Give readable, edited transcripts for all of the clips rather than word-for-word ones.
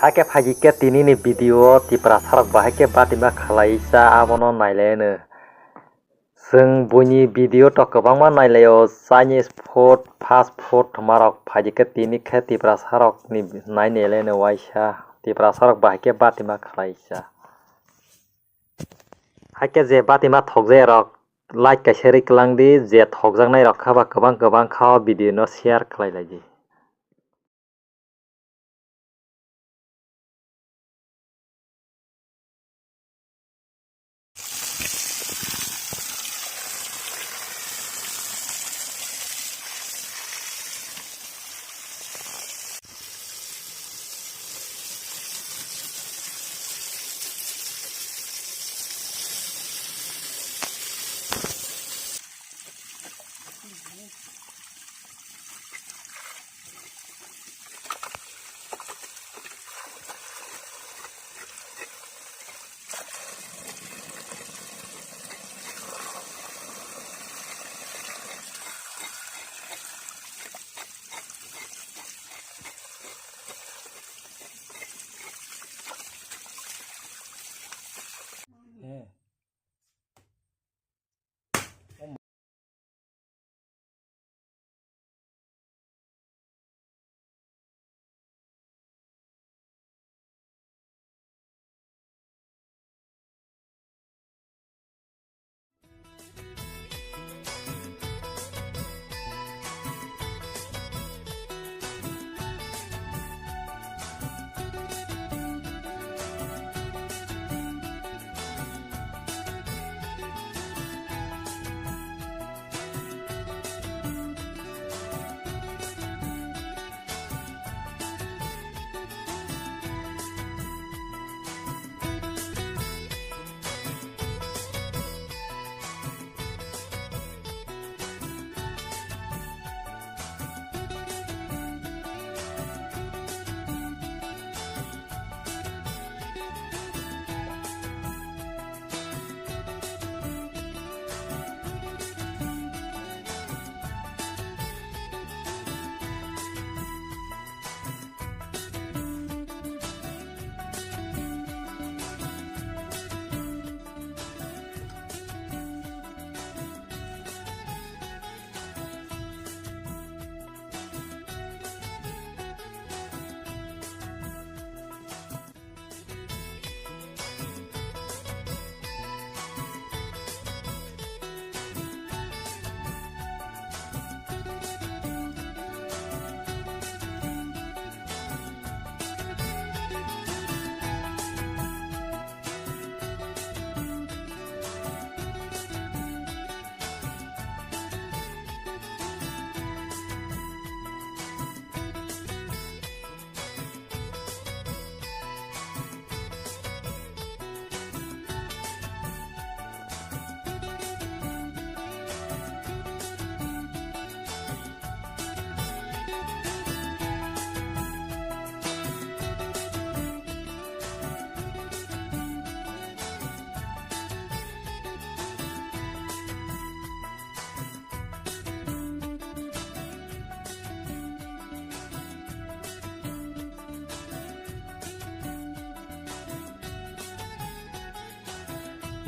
Hake phagi ke tini ni video ti prasarok bahake batima khalaisa abono naileno. जों बुनि video to kwbangma naileo Chinese food, fast food marok phagi ke tini khe ti prasarok ni naineleno waisa ti prasarok bahake batima khalaisa. Hake je batima thokje rok like kaise riklangdi je thokjaknai rok khaba kwbang kha video no share khlailai.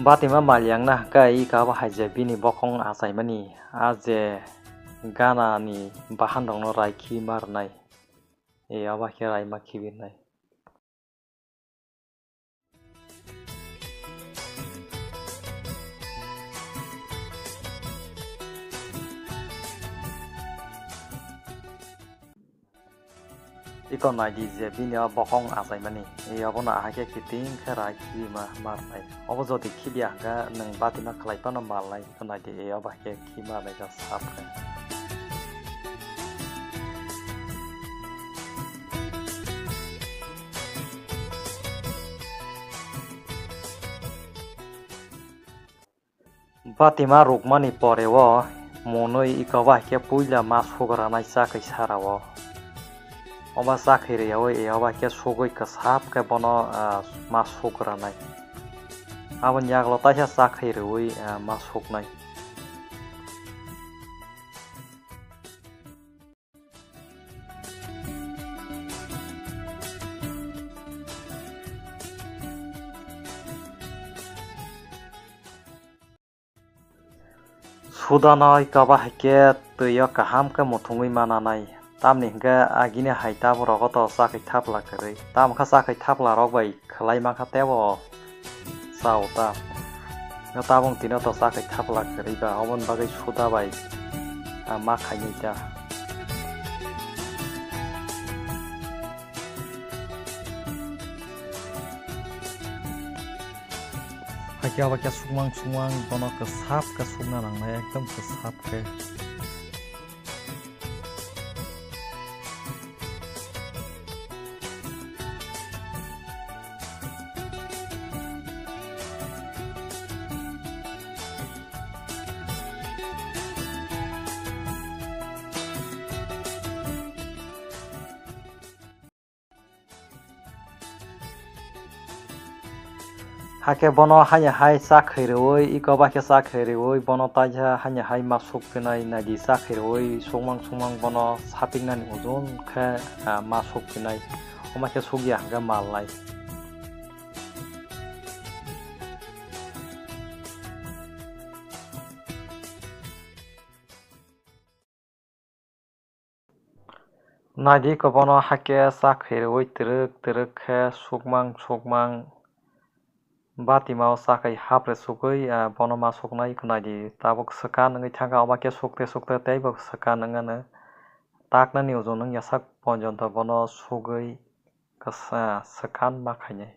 Batima malyangna kai ka bahai bini bokong asaimani aje gana ni bahan dongno raiki marnai e aba ke rai makibinai. Iko nai di je bini bokong asaimani e abono ahake kiting kherai ki marnai obo jodi khibia ga nang batima khlai pano malnai iko nai di e aba ke ki marnai ga sapre. Batima rukmani porewo monoi iko ba ke puila mas fogaranai sakai sarawo oba sakhiri yawo e oba ke sogoi kasap ke bono mas fogaranai abon yaglo ta sakhiri oi mas fognai. sudanoi kaba haike tuyo kaham ke muthungui mananai tamni hingke agini haita borogo to sakai thapla koroi tam kha sakai thapla rok bai khlai ma kha tebo sauta no tabong tino to sakai thapla koroi ba obon bagai suda bai ma khaini ta hakia bakia sumang bono kesap kesumna nangnai ekdom kesap ke hake bono hanya hai sakhiroi iko ba ke sakhiroi bono ta hanya hai masuk pinai nagi sakhiroi sumang bono sapingna ni ozon kha masuk pinai oma ke sugya hanga malai nadi ko bono hake sakhiroi teruk kha sukmang bati mau sakai hapre sugoi bono masuknai kunadi tabuk sekan ngai thanga obake sukte tebok sekan ngana takna ni ozon nang yasak ponjonto bono sugoi kasa sekan makhane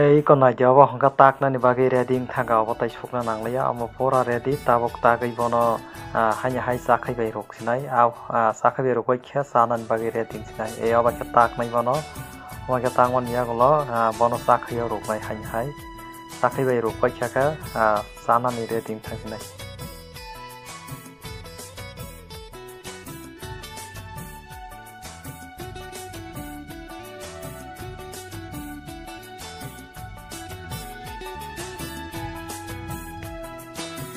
iko na jabo hangka takna ni bagai ready thanga obo tai sukna nangleya amo pora ready tabok tagai bono hanya hai sakai bai rok sinai sakai bai rok bai khe sanan bagai ready sinai e oba ke taknai bono oba ke tangwan ya golo bono sakai rok bai hanya hai sakai bai rok bai khe ka sanan ni ready thangsinai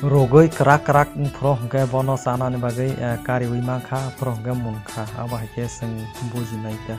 rogoi kerak pro hingke bono sana ni bagai kari wima kha pro hingke mun kha aba hike sing bujinai ta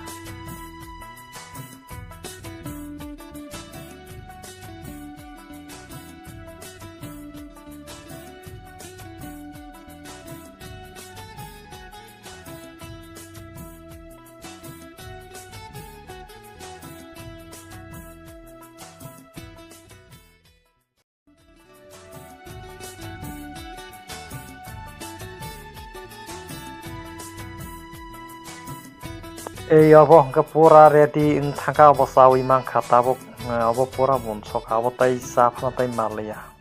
obo hingke pura ready thangka obo sawi mangkha tabok obo pura bunsok abo tai safna tai malia